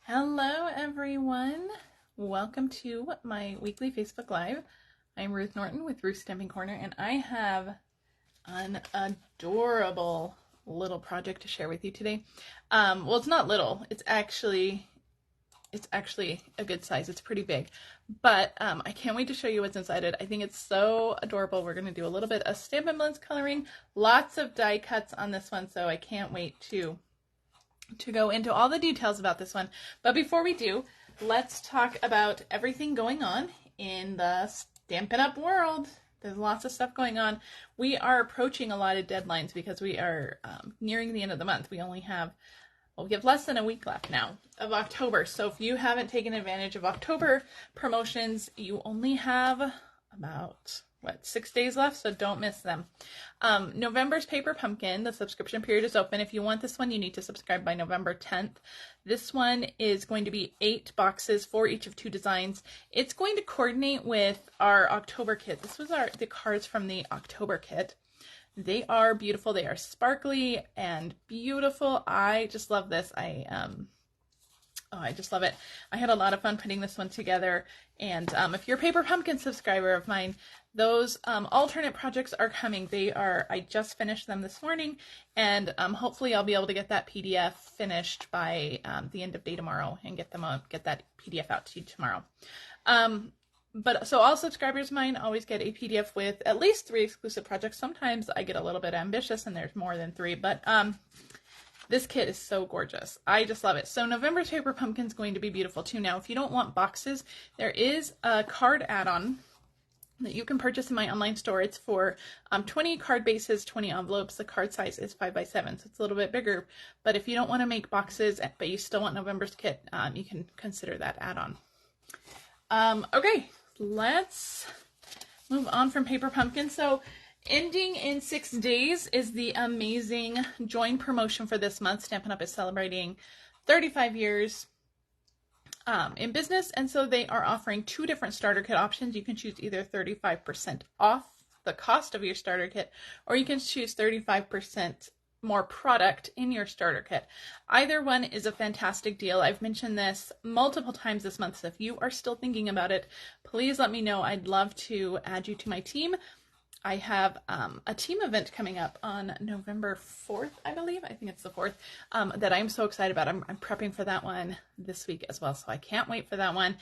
Hello everyone! Welcome to my weekly Facebook Live. I'm Ruth Norton with Ruth's Stamping Corner, and I have an adorable little project to share with you today. Well, it's not little. It's actually a good size. It's pretty big, but I can't wait to show you what's inside it. I think it's so adorable. We're going to do a little bit of Stampin' Blends coloring, lots of die cuts on this one, so I can't wait to go into all the details about this one. But before we do, let's talk about everything going on in the Stampin' Up world. There's lots of stuff going on. We are approaching a lot of deadlines because we are nearing the end of the month. We only have, well, we have less than a week left now of October. So if you haven't taken advantage of October promotions, you only have about 6 days left, so don't miss them. November's Paper Pumpkin, the subscription period is open. If you want this one, you need to subscribe by November 10th. This one is going to be 8 boxes for each of 2 designs. It's going to coordinate with our October kit. This was the cards from the October kit. They are beautiful. They are sparkly and beautiful. I just love this. I just love it. I had a lot of fun putting this one together. And if you're a Paper Pumpkin subscriber of mine, those alternate projects are coming. I just finished them this morning, and hopefully I'll be able to get that PDF finished by the end of day tomorrow and get that PDF out to you tomorrow. But so all subscribers of mine always get a PDF with at least 3 exclusive projects. Sometimes I get a little bit ambitious and there's more than 3, but this kit is so gorgeous. I just love it. So November's Paper Pumpkin is going to be beautiful too. Now, if you don't want boxes, there is a card add-on that you can purchase in my online store. It's for 20 card bases, 20 envelopes. The card size is 5x7, so it's a little bit bigger. But if you don't want to make boxes, but you still want November's kit, you can consider that add-on. Okay, let's move on from Paper Pumpkin. So ending in 6 days is the amazing join promotion for this month. Stampin' Up! Is celebrating 35 years in business, and so they are offering 2 different starter kit options. You can choose either 35% off the cost of your starter kit, or you can choose 35% more product in your starter kit. Either one is a fantastic deal. I've mentioned this multiple times this month, so if you are still thinking about it, please let me know. I'd love to add you to my team. I have a team event coming up on November 4th, I believe. I think it's the 4th, that I'm so excited about. I'm prepping for that one this week as well, so I can't wait for that one.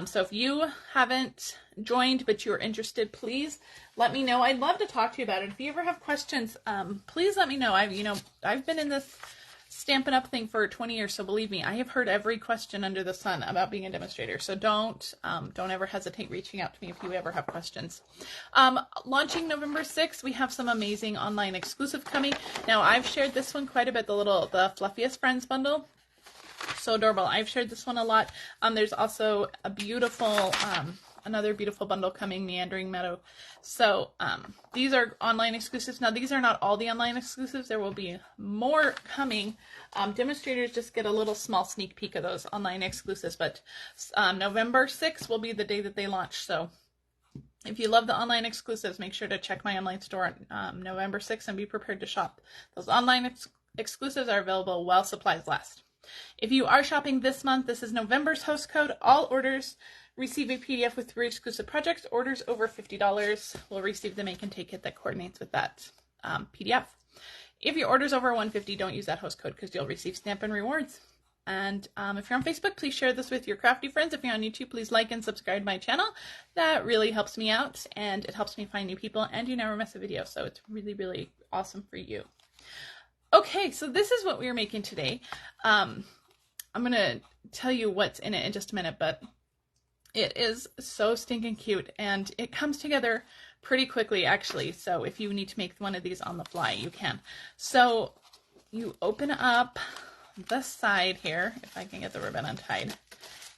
So if you haven't joined but you're interested, please let me know. I'd love to talk to you about it. If you ever have questions, please let me know. I've been in this Stampin' Up! Thing for 20 years, so believe me, I have heard every question under the sun about being a demonstrator, so don't ever hesitate reaching out to me if you ever have questions. Launching November 6th, we have some amazing online exclusive coming. Now, I've shared this one quite a bit, the Fluffiest Friends bundle. So adorable. I've shared this one a lot. There's also a beautiful another beautiful bundle coming, Meandering Meadow. So these are online exclusives. Now, these are not all the online exclusives. There will be more coming. Demonstrators just get a little small sneak peek of those online exclusives, but November 6th will be the day that they launch. So if you love the online exclusives, make sure to check my online store on November 6th and be prepared to shop. Those online exclusives are available while supplies last. If you are shopping this month, this is November's host code. All orders receive a PDF with 3 exclusive projects. Orders over $50 will receive the make and take kit that coordinates with that PDF. If your order's over $150, don't use that host code because you'll receive Stampin' Rewards. And if you're on Facebook, please share this with your crafty friends. If you're on YouTube, please like and subscribe to my channel. That really helps me out, and it helps me find new people, and you never miss a video, so it's really, really awesome for you. Okay, so this is what we're making today. I'm going to tell you what's in it in just a minute, but it is so stinking cute, and it comes together pretty quickly, actually. So if you need to make one of these on the fly, you can. So you open up the side here, if I can get the ribbon untied.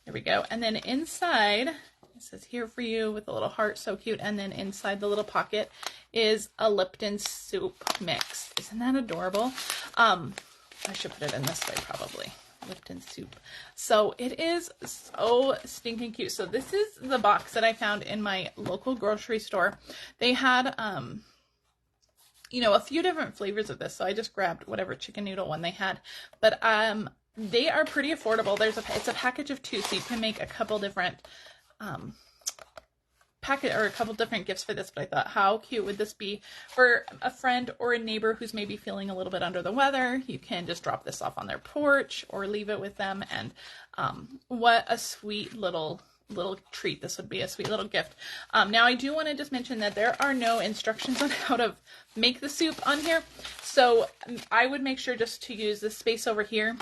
There we go. And then inside, it says here for you with a little heart, so cute. And then inside the little pocket is a Lipton soup mix. Isn't that adorable? I should put it in this way probably. Lipton soup. So it is so stinking cute. So this is the box that I found in my local grocery store. They had you know, a few different flavors of this, so I just grabbed whatever chicken noodle one they had. But they are pretty affordable. It's a package of 2, so you can make a couple different a couple different gifts for this, but I thought, how cute would this be for a friend or a neighbor who's maybe feeling a little bit under the weather? You can just drop this off on their porch or leave it with them, and what a sweet little treat this would be, a sweet little gift. Now I do want to just mention that there are no instructions on how to make the soup on here, so I would make sure just to use this space over here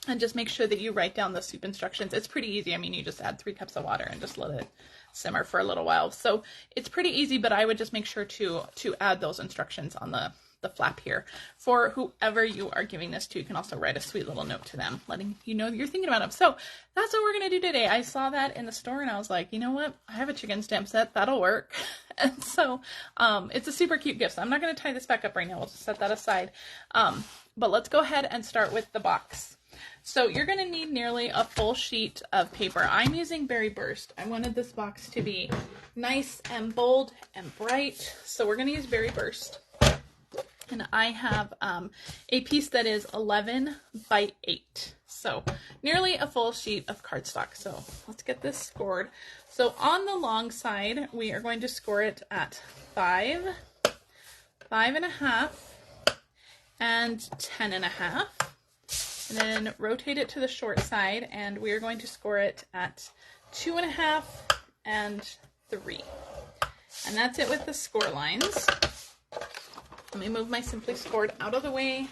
and just make sure that you write down the soup instructions. It's pretty easy. I mean, you just add 3 cups of water and just let it simmer for a little while. So it's pretty easy, but I would just make sure to add those instructions on the flap here for whoever you are giving this to. You can also write a sweet little note to them, letting you know you're thinking about them. So that's what we're going to do today. I saw that in the store and I was like, you know what? I have a chicken stamp set. That'll work. And so it's a super cute gift. So I'm not going to tie this back up right now. We'll just set that aside. But let's go ahead and start with the box. So you're going to need nearly a full sheet of paper. I'm using Berry Burst. I wanted this box to be nice and bold and bright. So we're going to use Berry Burst. And I have a piece that is 11 by 8. So nearly a full sheet of cardstock. So let's get this scored. So on the long side, we are going to score it at 5, 5.5, and 10.5. And then rotate it to the short side, and we are going to score it at 2.5 and 3. And that's it with the score lines. Let me move my Simply Scored out of the way,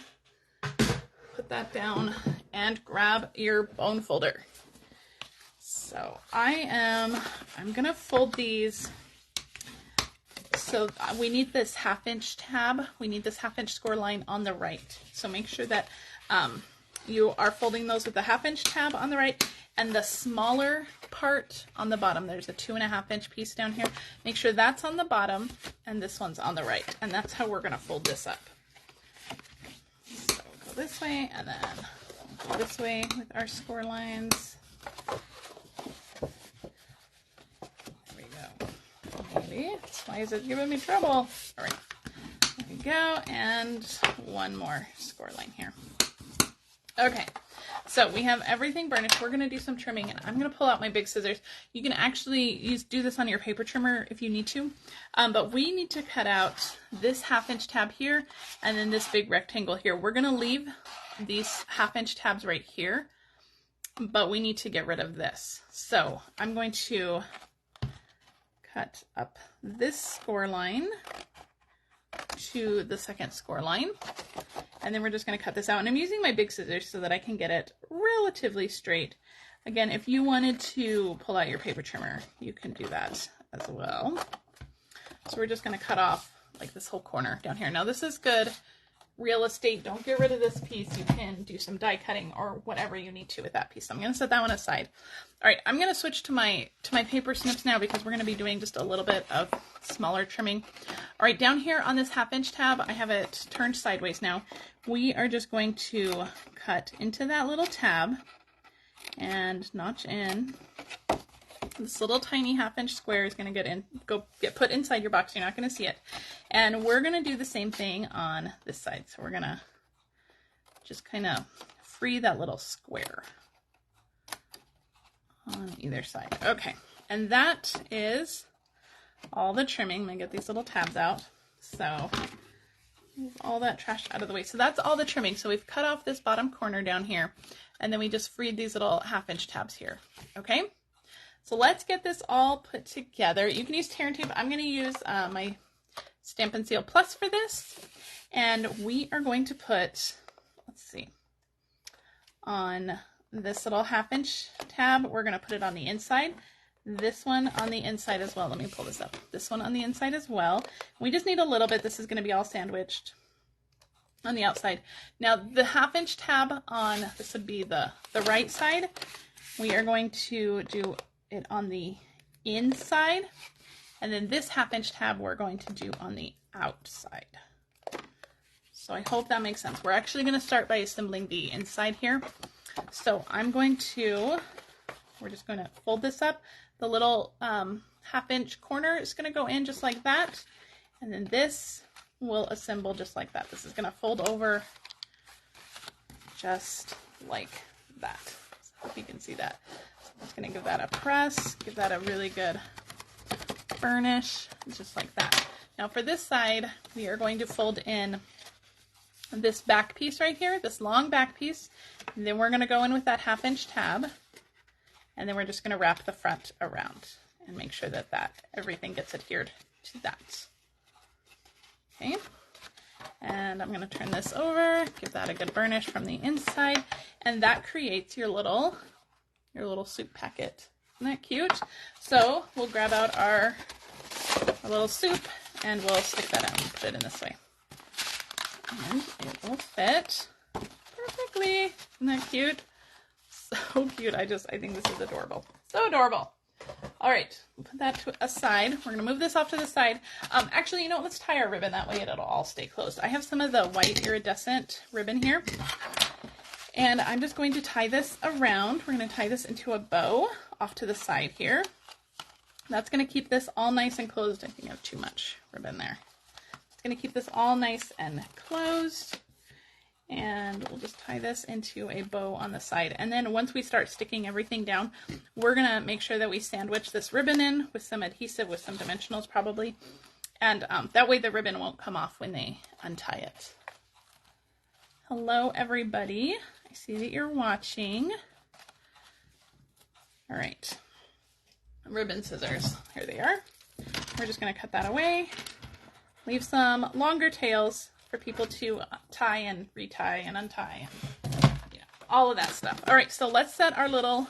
put that down, and grab your bone folder. So I'm gonna fold these. So we need this 1/2-inch tab. We need this 1/2-inch score line on the right. So make sure that you are folding those with the 1/2-inch tab on the right, and the smaller part on the bottom. There's a 2.5-inch piece down here. Make sure that's on the bottom and this one's on the right. And that's how we're going to fold this up. So go this way and then go this way with our score lines. There we go. Maybe. Why is it giving me trouble? All right. There we go. And one more score line here. Okay, so we have everything burnished. We're going to do some trimming, and I'm going to pull out my big scissors. You can actually do this on your paper trimmer if you need to, but we need to cut out this 1/2-inch tab here and then this big rectangle here. We're going to leave these 1/2-inch tabs right here, but we need to get rid of this. So I'm going to cut up this score line to the second score line. And then we're just going to cut this out. And I'm using my big scissors so that I can get it relatively straight. Again, if you wanted to pull out your paper trimmer, you can do that as well. So we're just going to cut off like this whole corner down here. Now this is good real estate. Don't get rid of this piece. You can do some die cutting or whatever you need to with that piece. So I'm going to set that one aside. All right, I'm going to switch to my paper snips now because we're going to be doing just a little bit of smaller trimming. All right, down here on this 1/2-inch tab, I have it turned sideways now. We are just going to cut into that little tab and notch in. This little tiny 1/2-inch square is going to get put inside your box. You're not going to see it. And we're going to do the same thing on this side. So we're going to just kind of free that little square on either side. Okay, and that is all the trimming. I'm going to get these little tabs out. So move all that trash out of the way. So that's all the trimming. So we've cut off this bottom corner down here, and then we just freed these little 1/2-inch tabs here. Okay, so let's get this all put together. You can use tear and tape. I'm going to use my Stampin' Seal Plus for this, and we are going to put, let's see, on this little 1/2-inch tab, we're going to put it on the inside. This one on the inside as well. Let me pull this up. This one on the inside as well. We just need a little bit. This is going to be all sandwiched on the outside. Now the 1/2-inch tab on, this would be the right side. We are going to do it on the inside. And then this 1/2-inch tab we're going to do on the outside. So I hope that makes sense. We're actually going to start by assembling the inside here. So we're just going to fold this up. The little 1/2-inch corner is going to go in just like that. And then this will assemble just like that. This is going to fold over just like that. So I hope you can see that. So I'm just going to give that a press, give that a really good burnish, just like that. Now for this side, we are going to fold in this back piece right here, this long back piece. And then we're going to go in with that 1/2 inch tab. And then we're just going to wrap the front around and make sure that everything gets adhered to that. Okay. And I'm going to turn this over, give that a good burnish from the inside, and that creates your little soup packet. Isn't that cute? So we'll grab out our little soup and we'll stick that out and put it in this way. And it will fit perfectly. Isn't that cute? So cute. I think this is adorable. So adorable. All right, we'll put that to aside. We're going to move this off to the side. Actually, you know what? Let's tie our ribbon. That way it'll all stay closed. I have some of the white iridescent ribbon here. And I'm just going to tie this around. We're going to tie this into a bow off to the side here. That's going to keep this all nice and closed. I think I have too much ribbon there. It's going to keep this all nice and closed. And we'll just tie this into a bow on the side. And then once we start sticking everything down, we're going to make sure that we sandwich this ribbon in with some adhesive, with some dimensionals probably. And that way the ribbon won't come off when they untie it. Hello, everybody. I see that you're watching. All right. Ribbon scissors. Here they are. We're just going to cut that away. Leave some longer tails for people to tie and retie and untie, and you know, all of that stuff. All right, so let's set our little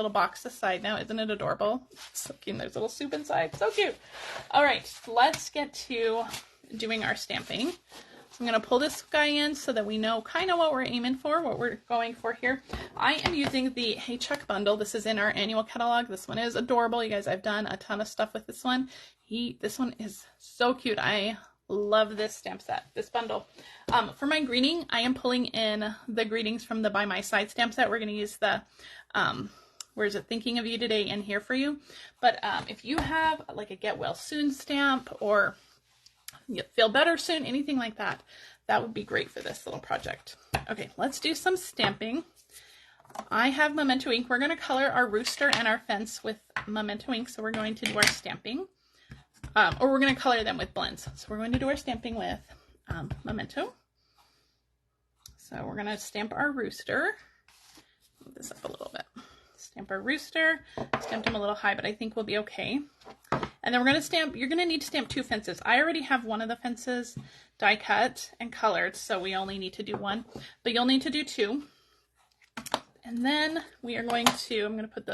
box aside now. Isn't it adorable? It's so cute. There's little soup inside. So cute. All right, let's get to doing our stamping. So I'm going to pull this guy in so that we know kind of what we're aiming for, what we're going for here. I am using the Hey Chuck bundle. This is in our annual catalog. This one is adorable. You guys, I've done a ton of stuff with this one. This one is so cute. I love this stamp set, this bundle. For my greeting, I am pulling in the greetings from the By My Side stamp set. We're going to use the, where is it, Thinking of You Today in here for you. But if you have like a Get Well Soon stamp or Feel Better Soon, anything like that, that would be great for this little project. Okay, let's do some stamping. I have Memento ink. We're going to color our rooster and our fence with Memento ink, so we're going to do our stamping. Or we're going to color them with blends. So we're going to do our stamping with Memento. So we're going to stamp our rooster. Move this up a little bit. Stamp our rooster. Stamped him a little high, but I think we'll be okay. And then we're going to stamp, you're going to need to stamp 2 fences. I already have one of the fences die cut and colored, so we only need to do 1. But you'll need to do 2. And then we are going to, I'm going to put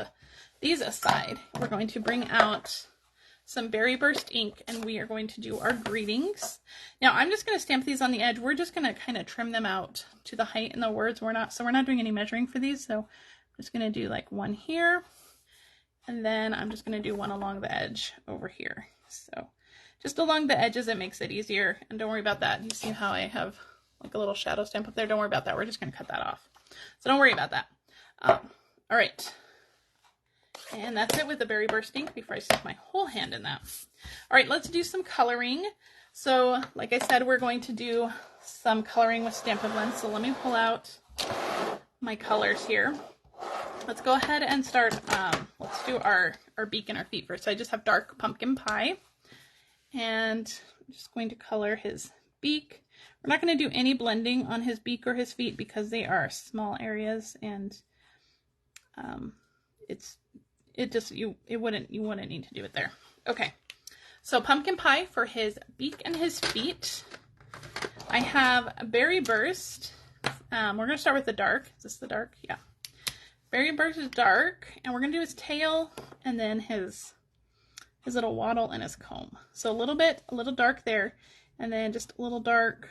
these aside. We're going to bring out some Berry Burst ink, and we are going to do our greetings. Now I'm just going to stamp these on the edge. We're just going to kind of trim them out to the height in the words. We're not doing any measuring for these, so I'm just going to do like 1 here, and then I'm just going to do 1 along the edge over here. So just along the edges, it makes it easier, and don't worry about that. You see how I have like a little shadow stamp up there? Don't worry about that. We're just going to cut that off. So don't worry about that. All right. And that's it with the Berry Burst ink before I stick my whole hand in that. All right, let's do some coloring. So like I said, we're going to do some coloring with Stampin' Blends. So let me pull out my colors here. Let's go ahead and start. Let's do our beak and our feet first. So I just have dark pumpkin pie. And I'm just going to color his beak. We're not going to do any blending on his beak or his feet because they are small areas, and you wouldn't need to do it there. Okay, so pumpkin pie for his beak and his feet. I have Berry Burst. We're gonna start with the dark. Is this the dark? Yeah. Berry Burst is dark, and we're gonna do his tail and then his little waddle and his comb. So a little dark there, and then just a little dark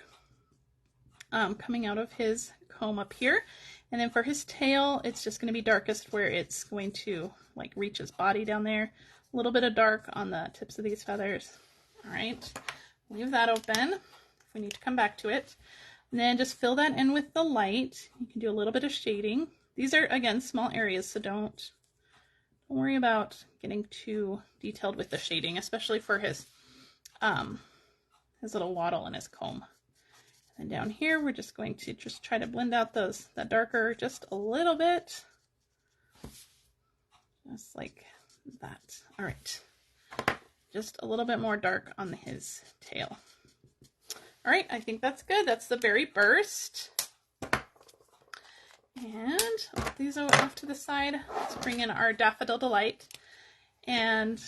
coming out of his comb up here. And then for his tail, it's just going to be darkest where it's going to like reach his body down there. A little bit of dark on the tips of these feathers. All right, leave that open if we need to come back to it. And then just fill that in with the light. You can do a little bit of shading. These are, again, small areas, so don't worry about getting too detailed with the shading, especially for his little waddle and his comb. And down here, we're just going to just try to blend out that darker just a little bit. Just like that. All right. Just a little bit more dark on his tail. All right, I think that's good. That's the berry burst. And I'll put these off to the side. Let's bring in our Daffodil Delight and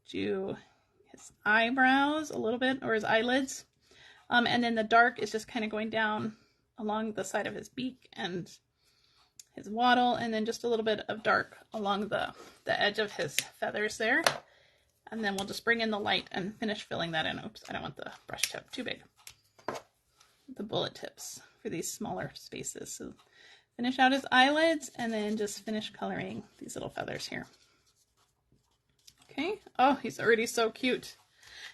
do his eyebrows a little bit, or his eyelids. And then the dark is just kind of going down along the side of his beak and his wattle, and then just a little bit of dark along the edge of his feathers there. And then we'll just bring in the light and finish filling that in. Oops, I don't want the brush tip too big. The bullet tips for these smaller spaces. So finish out his eyelids and then just finish coloring these little feathers here. Okay. Oh, he's already so cute.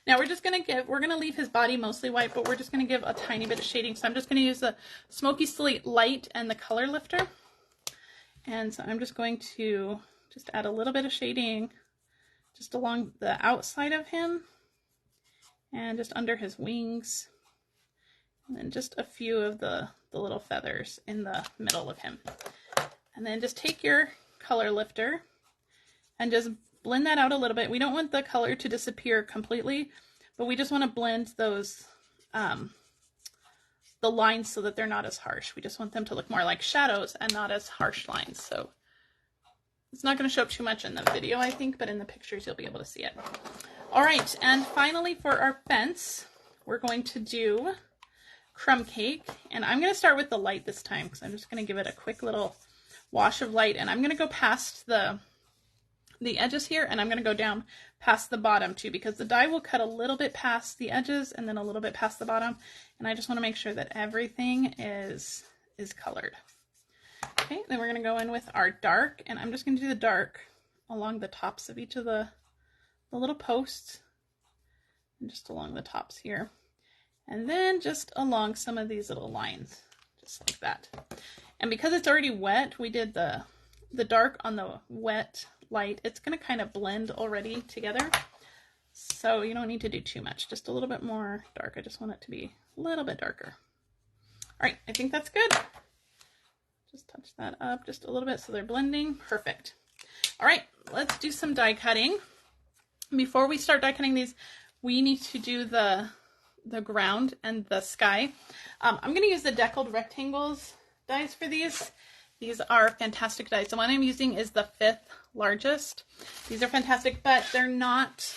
Now we're just going to we're going to leave his body mostly white, but we're just going to give a tiny bit of shading. So I'm just going to use the Smoky Slate Light and the Color Lifter. And so I'm just going to just add a little bit of shading just along the outside of him and just under his wings. And then just a few of the little feathers in the middle of him. And then just take your color lifter and just blend that out a little bit. We don't want the color to disappear completely, but we just want to blend those, the lines so that they're not as harsh. We just want them to look more like shadows and not as harsh lines. So it's not going to show up too much in the video, I think, but in the pictures you'll be able to see it. All right, and finally for our fence, we're going to do crumb cake, and I'm going to start with the light this time because I'm just going to give it a quick little wash of light, and I'm going to go past the edges here, and I'm going to go down past the bottom too, because the die will cut a little bit past the edges and then a little bit past the bottom, and I just want to make sure that everything is colored. Okay, then we're going to go in with our dark, and I'm just going to do the dark along the tops of each of the little posts and just along the tops here. And then just along some of these little lines, just like that. And because it's already wet, we did the dark on the wet light. It's going to kind of blend already together. So you don't need to do too much, just a little bit more dark. I just want it to be a little bit darker. All right, I think that's good. Just touch that up just a little bit so they're blending. Perfect. All right, let's do some die cutting. Before we start die cutting these, we need to do the ground and the sky. I'm going to use the Deckled Rectangles dies for these. These are fantastic dies. The one I'm using is the 5th largest. These are fantastic, but they're not,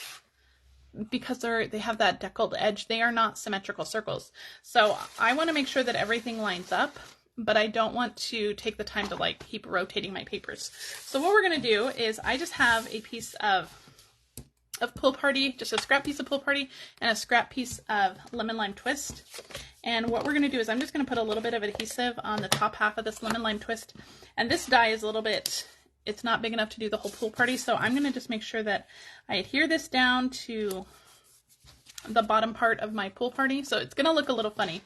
because they have that deckled edge, they are not symmetrical circles. So I want to make sure that everything lines up, but I don't want to take the time to like keep rotating my papers. So what we're going to do is I just have a piece of Pool Party, just a scrap piece of Pool Party and a scrap piece of Lemon Lime Twist. And what we're going to do is I'm just going to put a little bit of adhesive on the top half of this Lemon Lime Twist. And this die is a little bit, it's not big enough to do the whole Pool Party, so I'm going to just make sure that I adhere this down to the bottom part of my Pool Party. So it's going to look a little funny,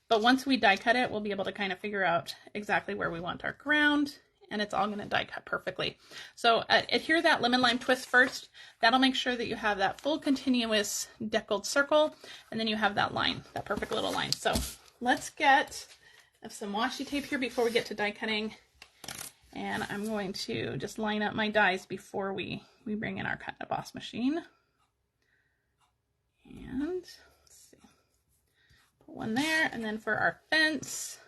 but once we die cut it, we'll be able to kind of figure out exactly where we want our ground, and it's all going to die cut perfectly. So adhere that Lemon Lime Twist first. That'll make sure that you have that full continuous deckled circle, and then you have that line, that perfect little line. So let's get some washi tape here before we get to die cutting, and I'm going to just line up my dies before we bring in our cut and emboss machine. And let's see, put one there, and then for our fence,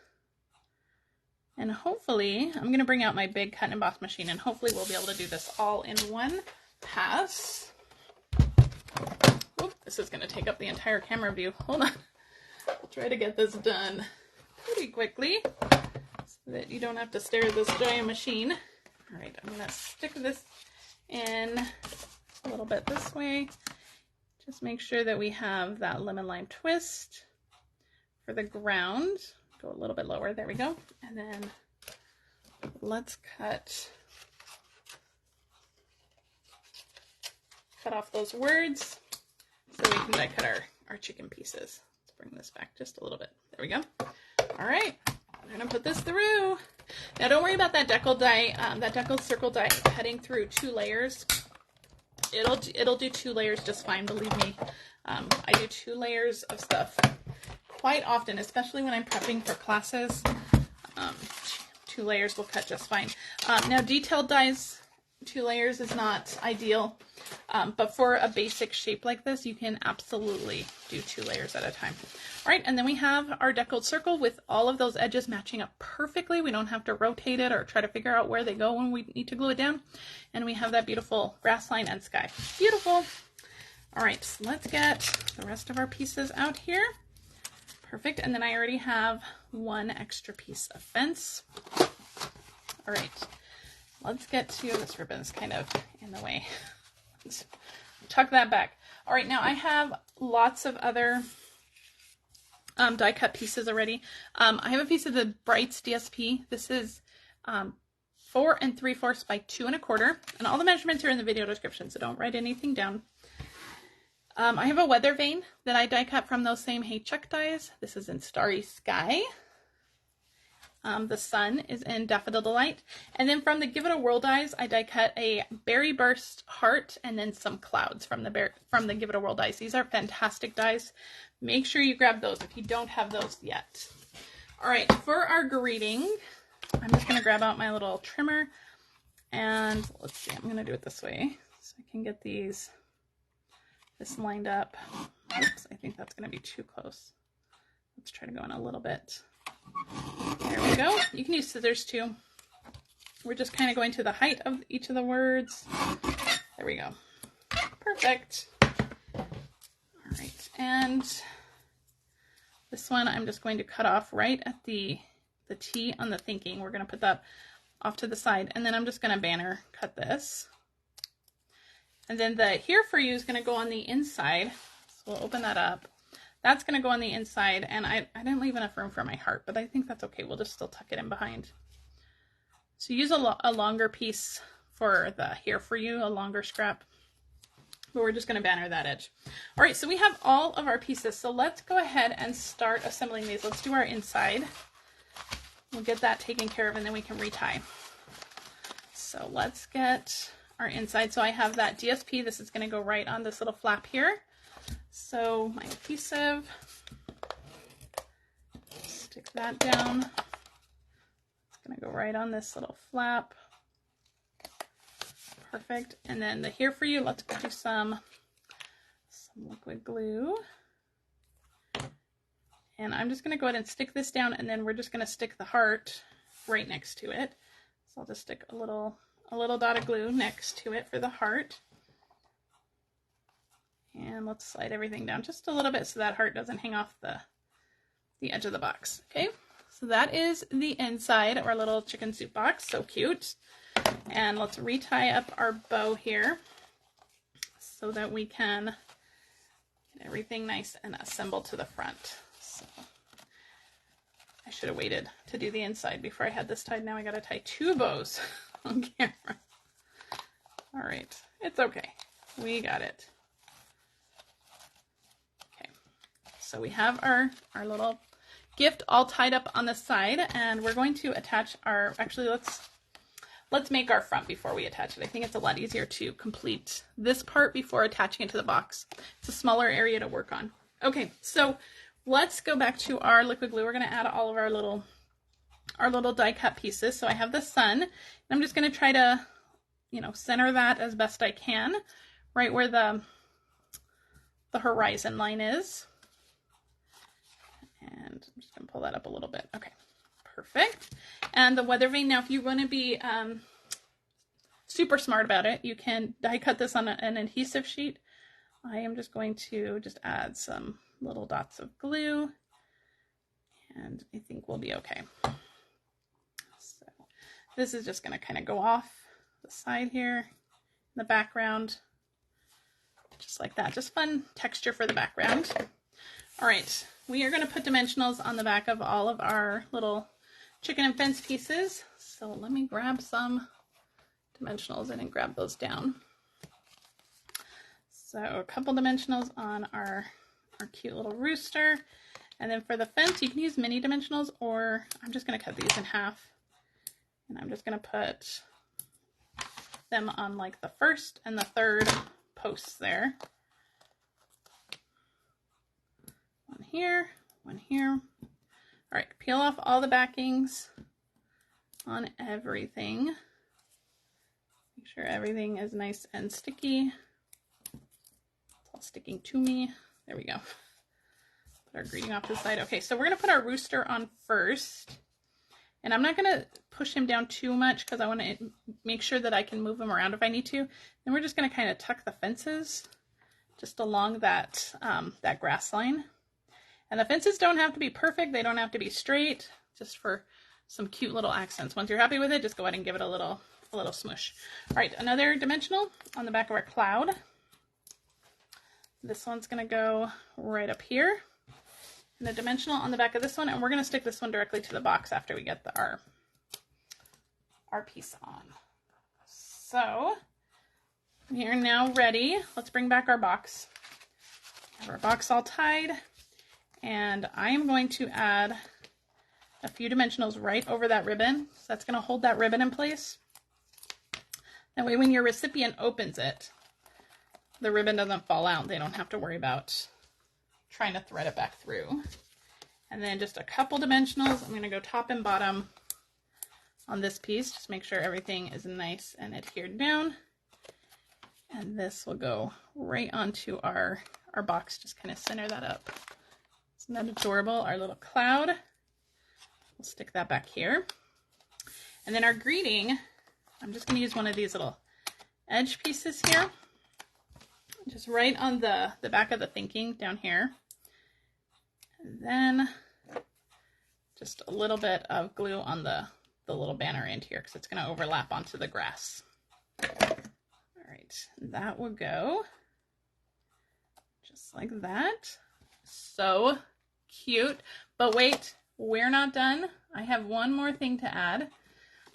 and hopefully, I'm going to bring out my big cut and emboss machine, and hopefully we'll be able to do this all in one pass. Oop, this is going to take up the entire camera view. Hold on. I'll try to get this done pretty quickly so that you don't have to stare at this giant machine. All right, I'm going to stick this in a little bit this way. Just make sure that we have that Lemon Lime Twist for the ground. Go a little bit lower, there we go. And then let's cut off those words so we can die cut our chicken pieces. Let's bring this back just a little bit. There we go. All right, I'm gonna put this through. Now don't worry about that deckled die, that deckled circle die cutting through 2 layers. It'll do 2 layers just fine, believe me. I do 2 layers of stuff quite often, especially when I'm prepping for classes. 2 layers will cut just fine. Now detailed dies, 2 layers is not ideal, but for a basic shape like this, you can absolutely do 2 layers at a time. All right, and then we have our decolled circle with all of those edges matching up perfectly. We don't have to rotate it or try to figure out where they go when we need to glue it down. And we have that beautiful grass line and sky. Beautiful. All right, so let's get the rest of our pieces out here. Perfect, and then I already have 1 extra piece of fence. All right, let's get to, this ribbon's kind of in the way. Let's tuck that back. All right, now I have lots of other die cut pieces already. I have a piece of the Brights DSP. This is 4 3/4 by 2 1/4, and all the measurements are in the video description, so don't write anything down. I have a weather vane that I die cut from those same Hey Chuck dies. This is in Starry Sky. The sun is in Daffodil Delight. And then from the Give It a Whirl dies, I die cut a Berry Burst heart and then some clouds from the Give It a Whirl dies. These are fantastic dies. Make sure you grab those if you don't have those yet. All right, for our greeting, I'm just going to grab out my little trimmer. And let's see, I'm going to do it this way so I can get this lined up. Oops, I think that's going to be too close. Let's try to go in a little bit. There we go. You can use scissors too. We're just kind of going to the height of each of the words. There we go. Perfect. All right, and this one I'm just going to cut off right at the T on the thinking. We're going to put that off to the side, and then I'm just going to banner cut this. And then the Here For You is going to go on the inside. So we'll open that up. That's going to go on the inside, and I didn't leave enough room for my heart, but I think that's okay. We'll just still tuck it in behind. So use a longer piece for the Here For You, a longer scrap. But we're just going to banner that edge. All right, so we have all of our pieces. So let's go ahead and start assembling these. Let's do our inside. We'll get that taken care of, and then we can retie. So let's get our inside. So I have that DSP. This is going to go right on this little flap here. So my adhesive, stick that down. It's going to go right on this little flap. Perfect. And then the Here For You, let's do some liquid glue. And I'm just going to go ahead and stick this down, and then we're just going to stick the heart right next to it. So I'll just stick a little dot of glue next to it for the heart. And let's slide everything down just a little bit so that heart doesn't hang off the edge of the box. Okay, so that is the inside of our little chicken soup box. So cute. And let's retie up our bow here so that we can get everything nice and assembled to the front. So I should have waited to do the inside before I had this tied. Now I got to tie 2 bows on camera. All right, it's okay. We got it. So we have our little gift all tied up on the side, and we're going to attach our, actually let's make our front before we attach it. I think it's a lot easier to complete this part before attaching it to the box. It's a smaller area to work on. Okay, so let's go back to our liquid glue. We're going to add all of our little die cut pieces. So I have the sun, and I'm just going to try to, center that as best I can, right where the horizon line is. And I'm just going to pull that up a little bit. Okay, perfect. And the weather vane, now if you want to be super smart about it, you can die cut this on an adhesive sheet. I am just going to add some little dots of glue, and I think we'll be okay. So this is just going to kind of go off the side here in the background, just like that. Just fun texture for the background. All right, we are going to put dimensionals on the back of all of our little chicken and fence pieces. So let me grab some dimensionals. I didn't grab those down. So a couple dimensionals on our cute little rooster. And then for the fence, you can use mini dimensionals, or I'm just going to cut these in half. And I'm just going to put them on like the first and the third posts there. One here, one here. All right, peel off all the backings on everything. Make sure everything is nice and sticky. It's all sticking to me. There we go. Put our greeting off to the side. Okay, so we're gonna put our rooster on first. And I'm not gonna push him down too much because I wanna make sure that I can move him around if I need to. Then we're just gonna kind of tuck the fences just along that, that grass line. And the fences don't have to be perfect. They don't have to be straight, just for some cute little accents. Once you're happy with it, just go ahead and give it a little smush. All right, another dimensional on the back of our cloud. This one's gonna go right up here. And a dimensional on the back of this one, and we're gonna stick this one directly to the box after we get our piece on. So we are now ready. Let's bring back our box. Have our box all tied, and I am going to add a few dimensionals right over that ribbon. So that's gonna hold that ribbon in place. That way when your recipient opens it, the ribbon doesn't fall out. They don't have to worry about trying to thread it back through. And then just a couple dimensionals. I'm going to go top and bottom on this piece. Just make sure everything is nice and adhered down. And this will go right onto our box. Just kind of center that up. Isn't that adorable? Our little cloud. We'll stick that back here. And then our greeting, I'm just going to use one of these little edge pieces here. Just right on the back of the thinking down here. And then just a little bit of glue on the little banner end here because it's going to overlap onto the grass. All right, that will go just like that. So cute. But wait, we're not done. I have one more thing to add.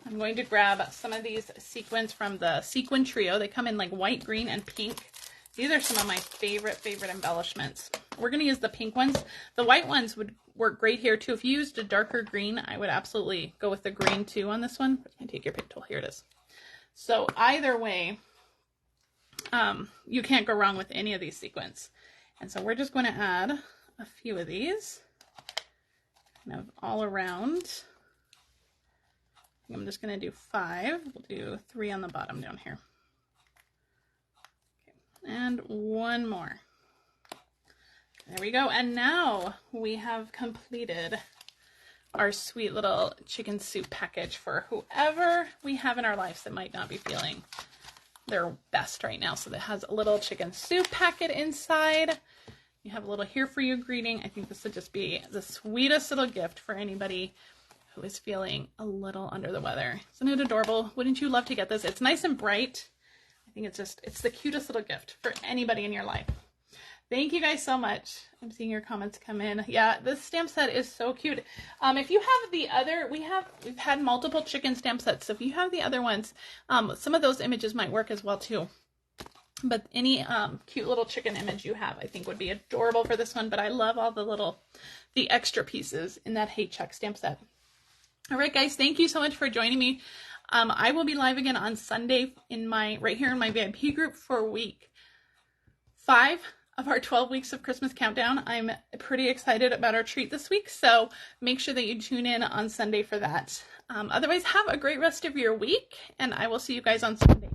I'm going to grab some of these sequins from the Sequin Trio. They come in like white, green, and pink. These are some of my favorite embellishments. We're going to use the pink ones. The white ones would work great here too. If you used a darker green, I would absolutely go with the green too on this one. You can take your pick tool. Here it is. So either way, you can't go wrong with any of these sequins. And so we're just going to add a few of these kind of all around. I'm just going to do 5. We'll do 3 on the bottom down here. And one more. There we go. And now we have completed our sweet little chicken soup package for whoever we have in our lives that might not be feeling their best right now. So that has a little chicken soup packet inside. You have a little here for you greeting. I think this would just be the sweetest little gift for anybody who is feeling a little under the weather. Isn't it adorable? Wouldn't you love to get this? It's nice and bright. I think it's the cutest little gift for anybody in your life. Thank you guys so much. I'm seeing your comments come in. Yeah, this stamp set is so cute. If you have the other, we've had multiple chicken stamp sets. So if you have the other ones, some of those images might work as well too. But any cute little chicken image you have, I think would be adorable for this one. But I love all the extra pieces in that Hey Chuck stamp set. All right, guys, thank you so much for joining me. I will be live again on Sunday right here in my VIP group for week 5 of our 12 weeks of Christmas countdown. I'm pretty excited about our treat this week, so make sure that you tune in on Sunday for that. Otherwise, have a great rest of your week, and I will see you guys on Sunday.